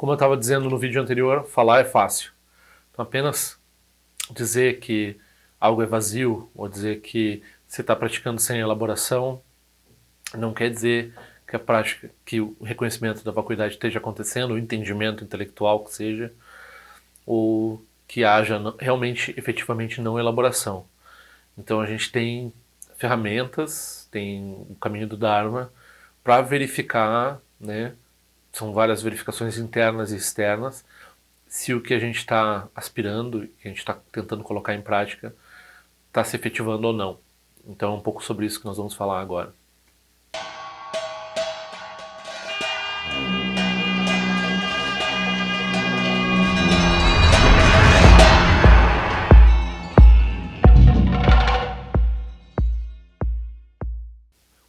Como eu estava dizendo no vídeo anterior, falar é fácil. Então apenas dizer que algo é vazio ou dizer que você está praticando sem elaboração não quer dizer que a prática, que o reconhecimento da vacuidade esteja acontecendo, o entendimento intelectual que seja, ou que haja realmente, efetivamente, não elaboração. Então a gente tem ferramentas, tem o caminho do Dharma para verificar, né? São várias verificações internas e externas, se o que a gente está aspirando, que a gente está tentando colocar em prática, está se efetivando ou não. Então é um pouco sobre isso que nós vamos falar agora.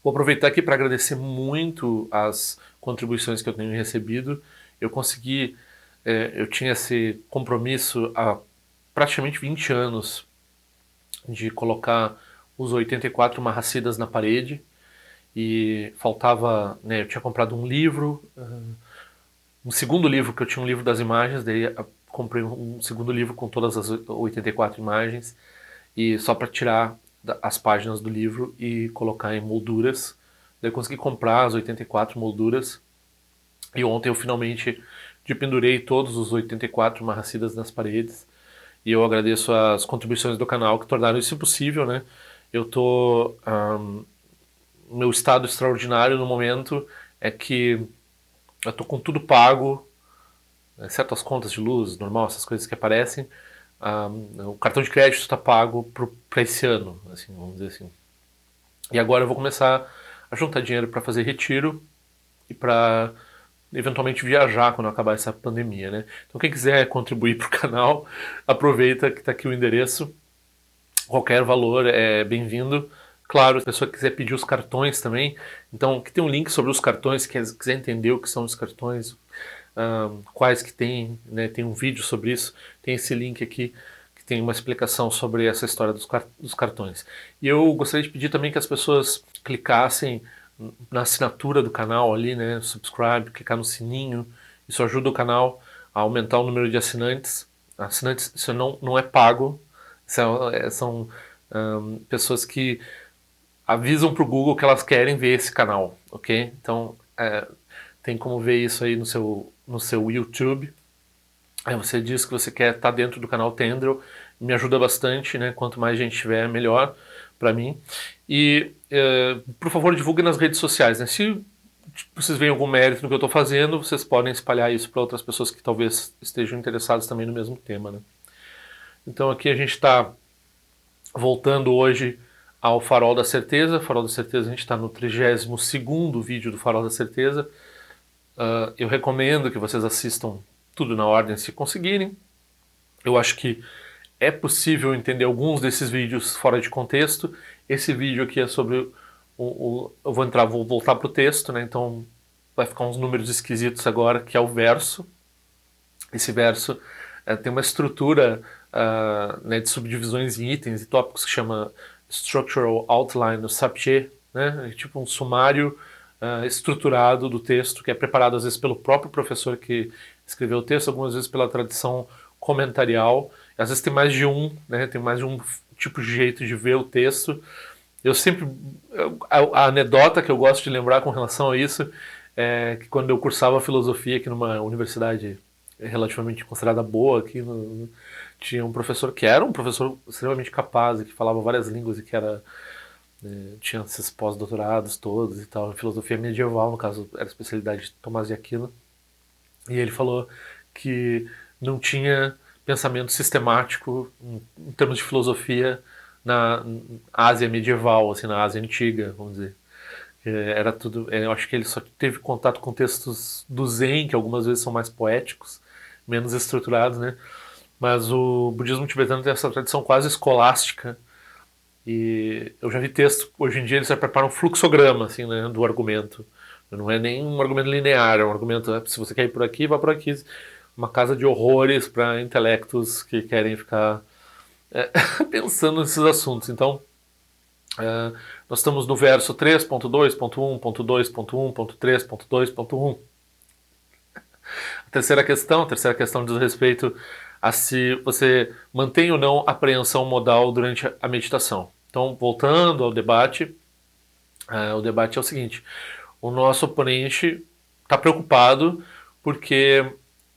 Vou aproveitar aqui para agradecer muito as contribuições que eu tenho recebido. Eu consegui, eu tinha esse compromisso há praticamente 20 anos de colocar os 84 Mahasiddhas na parede e faltava, né, eu tinha comprado um livro, um segundo livro, que eu tinha um livro das imagens, daí comprei um segundo livro com todas as 84 imagens e só para tirar as páginas do livro e colocar em molduras. Daí eu consegui comprar as 84 molduras e ontem eu finalmente pendurei todos os 84 Mahasiddhas nas paredes. E eu agradeço as contribuições do canal que tornaram isso possível, né? Eu tô... meu estado extraordinário no momento é que eu tô com tudo pago, exceto as contas de luz, normal, essas coisas que aparecem. O cartão de crédito está pago para esse ano, assim, vamos dizer assim. E agora eu vou começar a juntar dinheiro para fazer retiro e para eventualmente viajar quando acabar essa pandemia, né? Então quem quiser contribuir para o canal, aproveita que está aqui o endereço. Qualquer valor é bem-vindo. Claro, se a pessoa quiser pedir os cartões também, então aqui tem um link sobre os cartões, se quiser entender o que são os cartões, quais que tem, né, tem um vídeo sobre isso, tem esse link aqui que tem uma explicação sobre essa história dos cartões. E eu gostaria de pedir também que as pessoas clicassem na assinatura do canal ali, né, subscribe, clicar no sininho, isso ajuda o canal a aumentar o número de assinantes. Assinantes, isso não é pago, são pessoas que avisam para o Google que elas querem ver esse canal, ok? Então tem como ver isso aí no seu YouTube. Aí você diz que você quer estar dentro do canal Tendril, me ajuda bastante, né? Quanto mais gente tiver, melhor para mim. E por favor, divulguem nas redes sociais, né? Se vocês veem algum mérito no que eu estou fazendo, vocês podem espalhar isso para outras pessoas que talvez estejam interessadas também no mesmo tema, né? Então aqui a gente está voltando hoje ao Farol da Certeza. Farol da Certeza, a gente está no 32º vídeo do Farol da Certeza. Eu recomendo que vocês assistam tudo na ordem se conseguirem. Eu acho que é possível entender alguns desses vídeos fora de contexto. Esse vídeo aqui é sobre eu vou voltar para o texto, né? Então vai ficar uns números esquisitos agora, que é o verso. Esse verso tem uma estrutura né, de subdivisões em itens e tópicos que chama Structural Outline, o SAPG, né? É tipo um sumário estruturado do texto, que é preparado às vezes pelo próprio professor que escreveu o texto, algumas vezes pela tradição comentarial, às vezes tem mais de um, né? Tem mais de um tipo de jeito de ver o texto. Eu sempre... A anedota que eu gosto de lembrar com relação a isso é que quando eu cursava filosofia aqui numa universidade relativamente considerada boa aqui, tinha um professor que era um professor extremamente capaz e que falava várias línguas e que era... tinha esses pós-doutorados todos e tal, em filosofia medieval, no caso, era a especialidade de Tomás de Aquino. E ele falou que não tinha pensamento sistemático em termos de filosofia na Ásia medieval, assim, na Ásia antiga, vamos dizer. Era tudo. Eu acho que ele só teve contato com textos do Zen, que algumas vezes são mais poéticos, menos estruturados, né? Mas o budismo tibetano tem essa tradição quase escolástica. E eu já vi texto, hoje em dia eles já preparam um fluxograma, assim, né, do argumento. Não é nem um argumento linear, é um argumento, se você quer ir por aqui, vá por aqui. Uma casa de horrores para intelectos que querem ficar pensando nesses assuntos. Então, nós estamos no verso 3.2.1.2.1.3.2.1. Terceira questão diz respeito a se você mantém ou não apreensão modal durante a meditação. Então, voltando ao debate, o debate é o seguinte: o nosso oponente está preocupado porque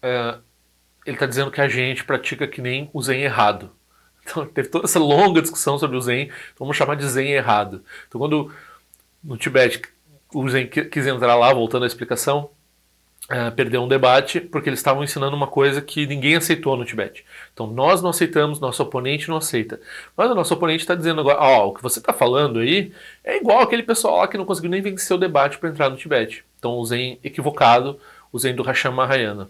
ele está dizendo que a gente pratica que nem o Zen errado. Então, teve toda essa longa discussão sobre o Zen, então vamos chamar de Zen errado. Então, quando no Tibete o Zen quis entrar lá, voltando à explicação, perdeu um debate porque eles estavam ensinando uma coisa que ninguém aceitou no Tibete. Então nós não aceitamos, nosso oponente não aceita. Mas o nosso oponente está dizendo agora, o que você está falando aí é igual aquele pessoal lá que não conseguiu nem vencer o debate para entrar no Tibete. Então o Zen equivocado, o Zen do Rasham Mahayana.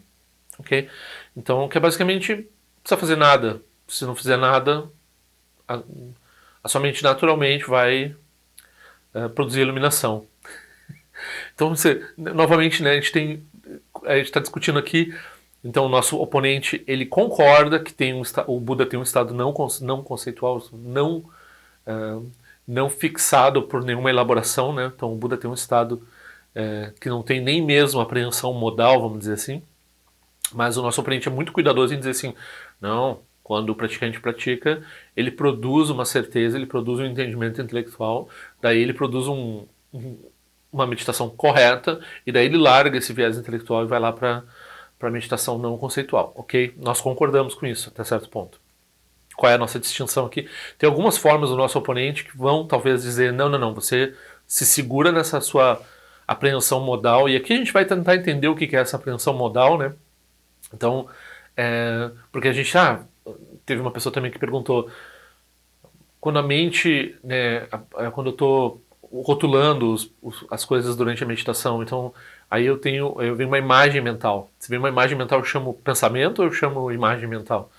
Okay? Então, que é basicamente, não precisa fazer nada. Se não fizer nada, a sua mente naturalmente vai produzir iluminação. Então, novamente, né, a gente está discutindo aqui. Então, o nosso oponente ele concorda que o Buda tem um estado não conceitual, não fixado por nenhuma elaboração, né? Então, o Buda tem um estado que não tem nem mesmo apreensão modal, vamos dizer assim. Mas o nosso oponente é muito cuidadoso em dizer assim, não, quando o praticante pratica, ele produz uma certeza, ele produz um entendimento intelectual, daí ele produz uma meditação correta, e daí ele larga esse viés intelectual e vai lá para a meditação não conceitual, ok? Nós concordamos com isso até certo ponto. Qual é a nossa distinção aqui? Tem algumas formas do nosso oponente que vão talvez dizer, não, você se segura nessa sua apreensão modal, e aqui a gente vai tentar entender o que é essa apreensão modal, né? Então, porque a gente, teve uma pessoa também que perguntou, quando a mente, né, quando eu estou rotulando as coisas durante a meditação, então aí eu venho uma imagem mental. Se vem uma imagem mental, eu chamo pensamento ou eu chamo imagem mental?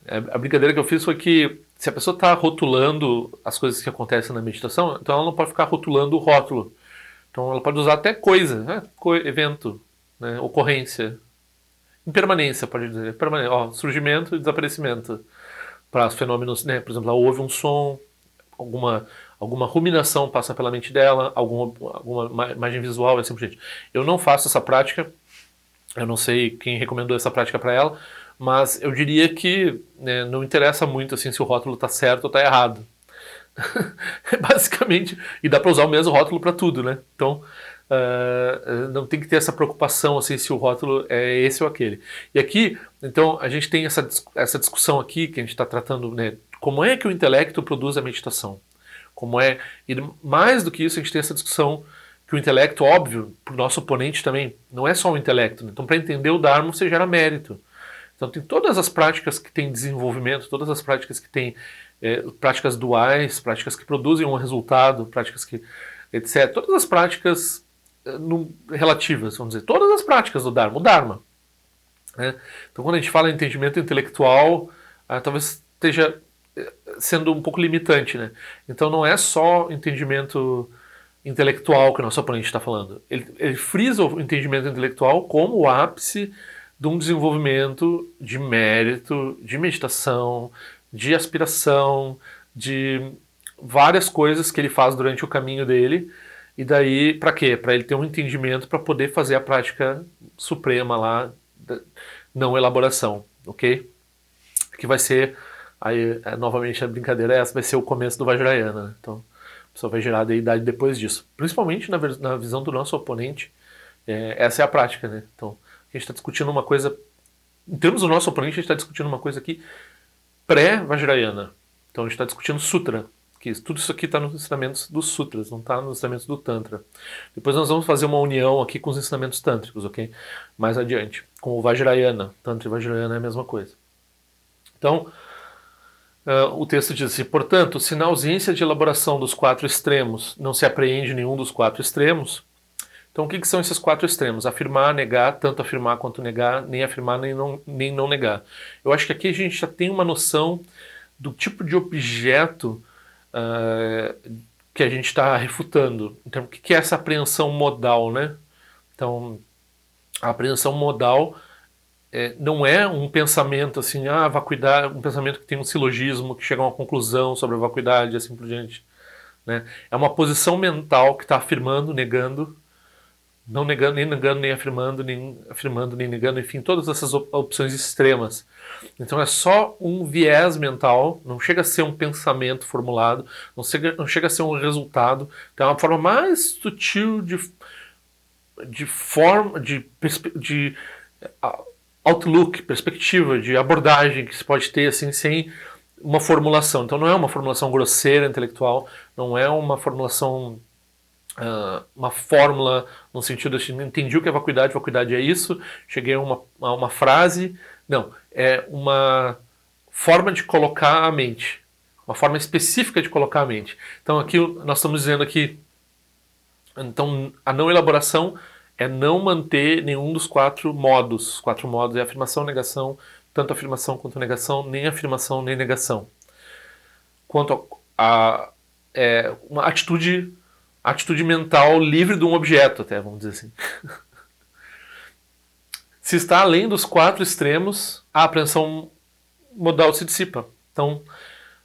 A brincadeira que eu fiz foi que se a pessoa está rotulando as coisas que acontecem na meditação, então ela não pode ficar rotulando o rótulo. Então ela pode usar até coisa, né? Evento, né? Ocorrência. Impermanência, pode dizer. Surgimento e desaparecimento. Para fenômenos, né? Por exemplo, ela ouve um som, alguma ruminação passa pela mente dela, alguma imagem visual, assim por diante. Eu não faço essa prática, eu não sei quem recomendou essa prática para ela, mas eu diria que não interessa muito assim, se o rótulo está certo ou está errado. Basicamente, e dá para usar o mesmo rótulo para tudo, né? Então, não tem que ter essa preocupação assim, se o rótulo é esse ou aquele. E aqui, então, a gente tem essa discussão aqui que a gente está tratando, né? Como é que o intelecto produz a meditação? E mais do que isso, a gente tem essa discussão que o intelecto, óbvio, para o nosso oponente também, não é só o intelecto. Né? Então, para entender o Dharma, você gera mérito. Então, tem todas as práticas que têm desenvolvimento, todas as práticas que têm práticas duais, práticas que produzem um resultado, práticas que, etc. Todas as práticas relativas, vamos dizer, todas as práticas do Dharma, o Dharma. Né? Então, quando a gente fala em entendimento intelectual, talvez esteja sendo um pouco limitante, né? Então não é só entendimento intelectual que o nosso oponente está falando. Ele frisa o entendimento intelectual como o ápice de um desenvolvimento de mérito, de meditação, de aspiração, de várias coisas que ele faz durante o caminho dele. E daí, para quê? Para ele ter um entendimento para poder fazer a prática suprema lá, não elaboração, ok? Que vai ser, aí novamente a brincadeira é essa, vai ser o começo do Vajrayana, né? Então a pessoa vai gerar a deidade depois disso. Principalmente na visão do nosso oponente, essa é a prática, né? Então a gente está discutindo uma coisa, em termos do nosso oponente, a gente está discutindo uma coisa aqui pré-Vajrayana. Então a gente está discutindo Sutra, que tudo isso aqui está nos ensinamentos dos Sutras, não está nos ensinamentos do Tantra. Depois nós vamos fazer uma união aqui com os ensinamentos tântricos, ok? Mais adiante, com o Vajrayana. Tantra e Vajrayana é a mesma coisa. Então, o texto diz assim, portanto, se na ausência de elaboração dos quatro extremos não se apreende nenhum dos quatro extremos, então o que são esses quatro extremos? Afirmar, negar, tanto afirmar quanto negar, nem afirmar nem não negar. Eu acho que aqui a gente já tem uma noção do tipo de objeto que a gente está refutando. Então, o que é essa apreensão modal, né? Então, a apreensão modal não é um pensamento assim, vacuidade, um pensamento que tem um silogismo, que chega a uma conclusão sobre a vacuidade e assim por diante. Né? É uma posição mental que está afirmando, negando, não negando, nem negando, nem afirmando, nem negando, enfim, todas essas opções extremas. Então é só um viés mental, não chega a ser um pensamento formulado, não chega a ser um resultado. Então é uma forma mais sutil de outlook, perspectiva, de abordagem que se pode ter assim, sem uma formulação. Então não é uma formulação grosseira, intelectual, não é uma formulação, uma fórmula no sentido de entendi o que é vacuidade, vacuidade é isso, cheguei a uma frase. Não, é uma forma de colocar a mente, uma forma específica de colocar a mente. Então aqui nós estamos dizendo aqui, então a não elaboração é não manter nenhum dos quatro modos. Os quatro modos é afirmação, negação, tanto afirmação quanto negação, nem afirmação nem negação. Quanto a uma atitude mental livre de um objeto, até, vamos dizer assim. Se está além dos quatro extremos, a apreensão modal se dissipa. Então,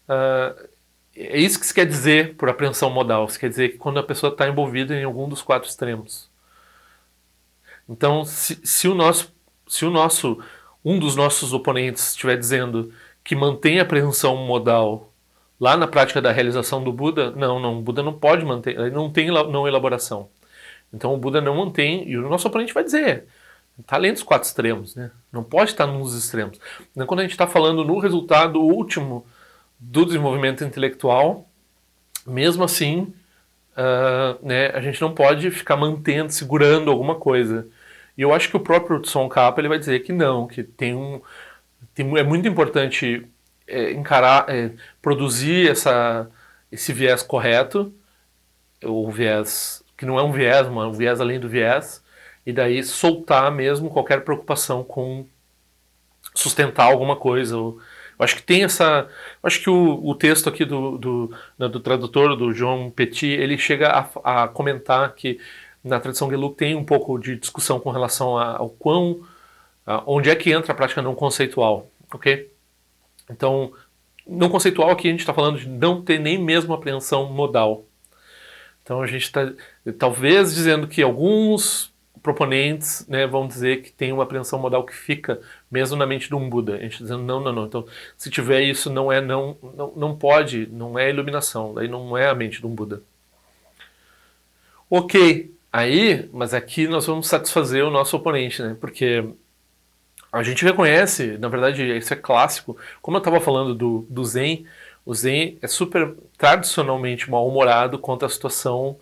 é isso que se quer dizer por apreensão modal. Se quer dizer que quando a pessoa está envolvida em algum dos quatro extremos. Então, se um dos nossos oponentes estiver dizendo que mantém a apreensão modal lá na prática da realização do Buda, não, o Buda não pode manter, ele não tem não elaboração. Então o Buda não mantém, e o nosso oponente vai dizer, está além dos quatro extremos, né? Não pode estar nos extremos. Então, quando a gente está falando no resultado último do desenvolvimento intelectual, mesmo assim, né, a gente não pode ficar mantendo, segurando alguma coisa. E eu acho que o próprio Tsongkhapa ele vai dizer que não, que é muito importante produzir esse viés correto, o viés que não é um viés, um viés além do viés, e daí soltar mesmo qualquer preocupação com sustentar alguma coisa. Eu acho que tem essa. Eu acho que o texto aqui do tradutor, do João Petit, ele chega a comentar que na tradição Gelug tem um pouco de discussão com relação ao onde é que entra a prática não conceitual, ok? Então, não conceitual aqui a gente está falando de não ter nem mesmo apreensão modal. Então a gente está talvez dizendo que alguns proponentes, né, vão dizer que tem uma apreensão modal que fica mesmo na mente de um Buda. A gente está dizendo não. Então, se tiver isso, não pode, não é iluminação, daí não é a mente de um Buda. Ok, aí, mas aqui nós vamos satisfazer o nosso oponente, né? Porque a gente reconhece, na verdade, isso é clássico. Como eu estava falando do Zen, o Zen é super tradicionalmente mal-humorado contra a situação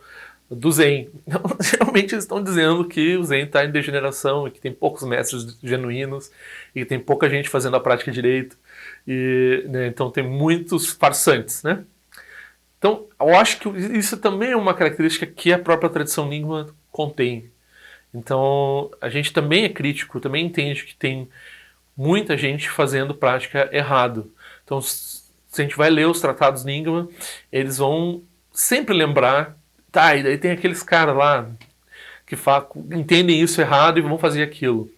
do Zen. Então, geralmente eles estão dizendo que o Zen está em degeneração e que tem poucos mestres genuínos e que tem pouca gente fazendo a prática direito. Né, então tem muitos farsantes, né? Então, eu acho que isso também é uma característica que a própria tradição Nyingma contém. Então, a gente também é crítico, também entende que tem muita gente fazendo prática errado. Então, se a gente vai ler os tratados Nyingma, eles vão sempre lembrar, tá, e daí tem aqueles caras lá que entendem isso errado e vão fazer aquilo.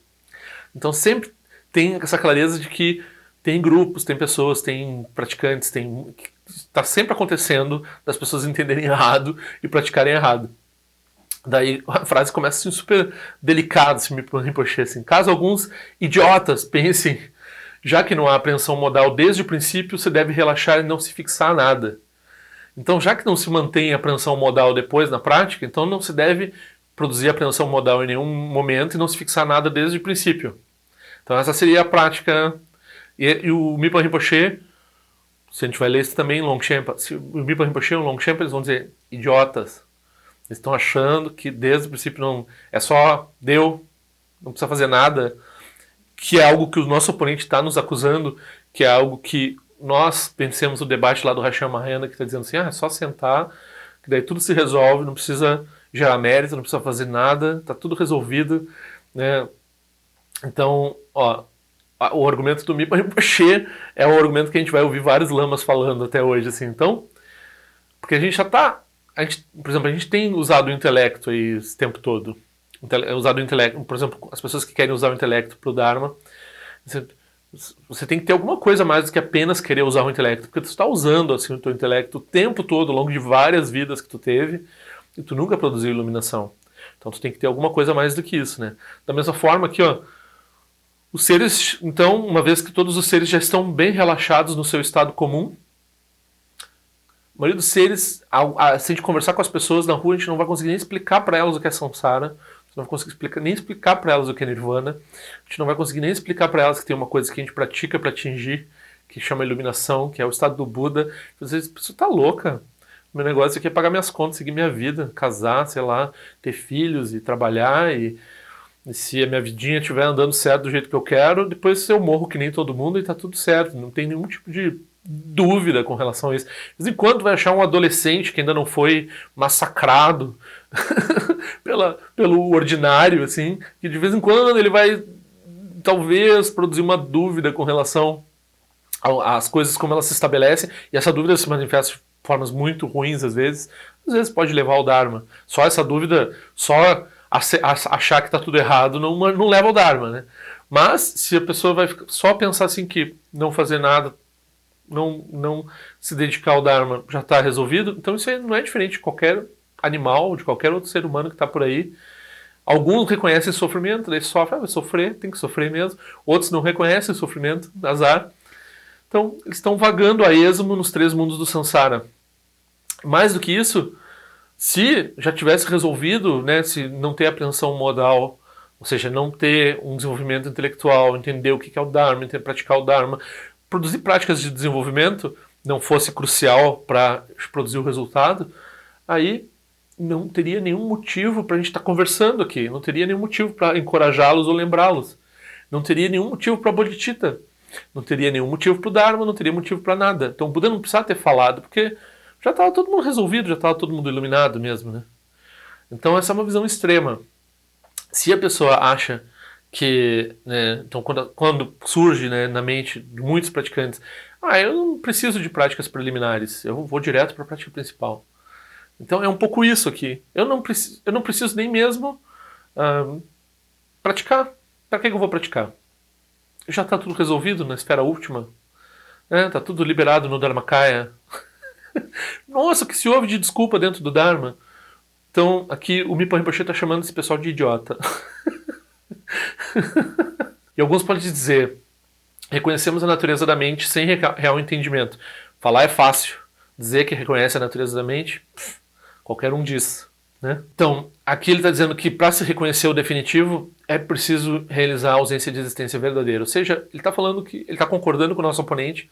Então, sempre tem essa clareza de que tem grupos, tem pessoas, tem praticantes, está sempre acontecendo das pessoas entenderem errado e praticarem errado. Daí a frase começa assim, super delicada, se me Rinpoche, assim. Caso alguns idiotas pensem, já que não há apreensão modal desde o princípio, você deve relaxar e não se fixar a nada. Então, já que não se mantém a apreensão modal depois na prática, então não se deve produzir apreensão modal em nenhum momento e não se fixar nada desde o princípio. Então essa seria a prática. E o Mipa Rinpoche, se a gente vai ler isso também em Longchenpa, se o Mipa Rinpoche e o Longchenpa, eles vão dizer idiotas. Eles estão achando que desde o princípio não é só deu, não precisa fazer nada, que é algo que o nosso oponente está nos acusando, que é algo que nós pensemos no debate lá do Hashem Mahayana, que está dizendo assim, é só sentar, que daí tudo se resolve, não precisa gerar mérito, não precisa fazer nada, está tudo resolvido, né? Então, o argumento do Mipa Rinpoche é o argumento que a gente vai ouvir vários lamas falando até hoje, assim. Então, porque a gente já está, por exemplo, a gente tem usado o intelecto aí esse tempo todo. Usado o intelecto, por exemplo, as pessoas que querem usar o intelecto para o Dharma, você tem que ter alguma coisa mais do que apenas querer usar o intelecto, porque tu está usando assim, o teu intelecto o tempo todo, ao longo de várias vidas que tu teve, e tu nunca produziu iluminação. Então tu tem que ter alguma coisa a mais do que isso, né? Da mesma forma que, ó, os seres, então, uma vez que todos os seres já estão bem relaxados no seu estado comum, a maioria dos seres, se a gente conversar com as pessoas na rua, a gente não vai conseguir nem explicar para elas o que é samsara, a gente não vai conseguir nem explicar para elas o que é nirvana, a gente não vai conseguir nem explicar para elas que tem uma coisa que a gente pratica para atingir, que chama iluminação, que é o estado do Buda. Às vezes a pessoa tá louca. Meu negócio aqui é pagar minhas contas, seguir minha vida, casar, sei lá, ter filhos e trabalhar e se a minha vidinha estiver andando certo do jeito que eu quero, depois eu morro que nem todo mundo e tá tudo certo. Não tem nenhum tipo de dúvida com relação a isso. De vez em quando vai achar um adolescente que ainda não foi massacrado pelo ordinário, assim, que de vez em quando ele vai talvez produzir uma dúvida com relação às coisas como elas se estabelecem, e essa dúvida se manifesta de formas muito ruins às vezes pode levar ao Dharma. Só essa dúvida, só achar que está tudo errado não leva ao Dharma, né? Mas se a pessoa vai só pensar assim que não fazer nada, não se dedicar ao Dharma já está resolvido, então isso aí não é diferente de qualquer animal, de qualquer outro ser humano que está por aí. Alguns reconhecem sofrimento, daí sofrem, vai sofrer, tem que sofrer mesmo. Outros não reconhecem sofrimento, azar. Então, eles estão vagando a esmo nos 3 mundos do Sansara. Mais do que isso, se já tivesse resolvido, né, se não ter apreensão modal, ou seja, não ter um desenvolvimento intelectual, entender o que é o Dharma, praticar o Dharma, produzir práticas de desenvolvimento não fosse crucial para produzir o resultado, aí não teria nenhum motivo para a gente estar conversando aqui, não teria nenhum motivo para encorajá-los ou lembrá-los, não teria nenhum motivo para a bodhicitta, não teria nenhum motivo para o Dharma, não teria motivo para nada. Então o Buda não precisava ter falado, porque já estava todo mundo resolvido, já estava todo mundo iluminado mesmo, né? Então essa é uma visão extrema. Se a pessoa acha que, né, então quando surge, né, na mente de muitos praticantes, eu não preciso de práticas preliminares, eu vou direto para a prática principal. Então é um pouco isso aqui. Eu não preciso nem mesmo praticar. Para que eu vou praticar? Já está tudo resolvido na esfera última. Está tudo liberado no Dharmakaya. Nossa, o que se ouve de desculpa dentro do Dharma? Então aqui o Mipa Rinpoche está chamando esse pessoal de idiota. E alguns podem dizer, reconhecemos a natureza da mente sem real entendimento. Falar é fácil. Dizer que reconhece a natureza da mente, qualquer um diz, né? Então, aqui ele está dizendo que para se reconhecer o definitivo é preciso realizar a ausência de existência verdadeira. Ou seja, ele está falando que ele está concordando com o nosso oponente.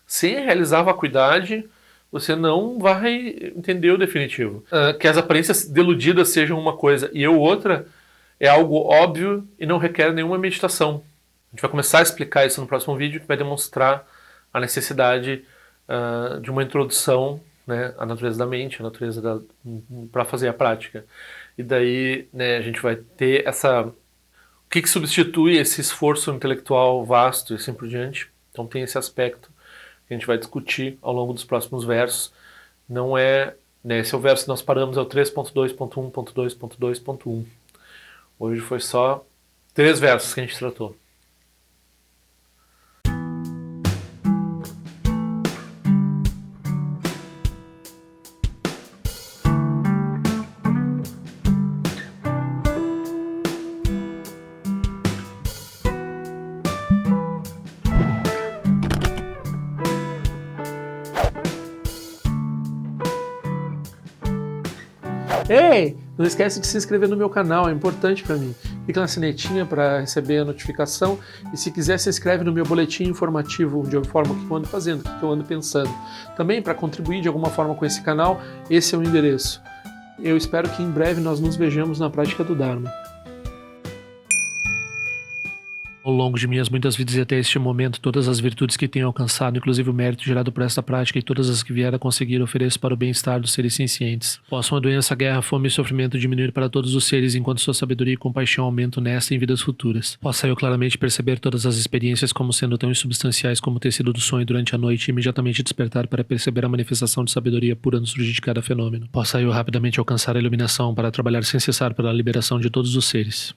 Sem realizar a vacuidade, você não vai entender o definitivo. Que as aparências deludidas sejam uma coisa e outra é algo óbvio e não requer nenhuma meditação. A gente vai começar a explicar isso no próximo vídeo, que vai demonstrar a necessidade de uma introdução, né, à natureza da mente, à natureza para fazer a prática. E daí, né, a gente vai ter o que substitui esse esforço intelectual vasto e assim por diante. Então tem esse aspecto que a gente vai discutir ao longo dos próximos versos. Não é, né, esse é o verso que nós paramos, é o 3.2.1.2.2.1. Hoje foi só 3 versos que a gente tratou. Ei, não esquece de se inscrever no meu canal, é importante para mim. Clica na sinetinha para receber a notificação e se quiser se inscreve no meu boletim informativo de alguma forma que eu ando fazendo, o que eu ando pensando. Também para contribuir de alguma forma com esse canal, esse é o endereço. Eu espero que em breve nós nos vejamos na prática do Dharma. Ao longo de minhas muitas vidas e até este momento, todas as virtudes que tenho alcançado, inclusive o mérito gerado por esta prática e todas as que vier a conseguir, ofereço para o bem-estar dos seres sencientes. Possam a doença, a guerra, a fome e o sofrimento diminuir para todos os seres, enquanto sua sabedoria e compaixão aumentam nesta e em vidas futuras. Possa eu claramente perceber todas as experiências como sendo tão insubstanciais como o tecido do sonho durante a noite e imediatamente despertar para perceber a manifestação de sabedoria pura no surgir de cada fenômeno. Possa eu rapidamente alcançar a iluminação para trabalhar sem cessar pela liberação de todos os seres.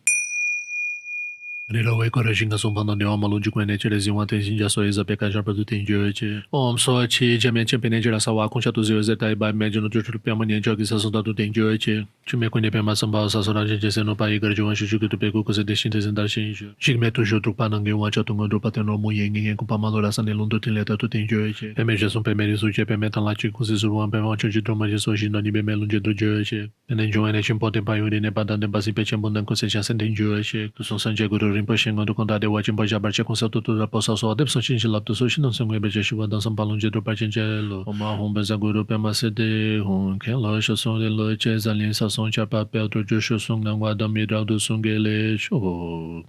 Nila Korajinga Sumpano de Oma Lund Quene Terezinho Atensin de Ações a Pecaja para do Tendiante. Om Sorte, Diamante Penente Rasawa com Chatuzio Zeta e Bai Médio no Tutu Permanente Organização do Tendiante. Time Quene Pema Samba Sassora Gente Seno Pai Garde Anjo Jugo do Pego com Distintas em Dashinjo. Chigmeto Jutru Panangue um Achatungo do Pateno Munheng com Pamalora Sanelundo Tileta do Tendiante. Emergência Pemerizo de Pemeta Lati com Zizuru Ampemote de Troma de Sojino Nibe Melunde do Diante. Enenjo Enetim Potem Paiuri Nebadan de Basipete Bundan com Seja Sentendiante. Que são Sandiaguru Rinpoche do condado eu atim pode abarcar com seu tutor da poça só de pessoa tinha lá do sushi não se mueve de chuva dançam balão de do partingelo uma rumba zaguru pema cd rum que loja som de loja aliança som de papel do jusho sung não guarda miral do sungele show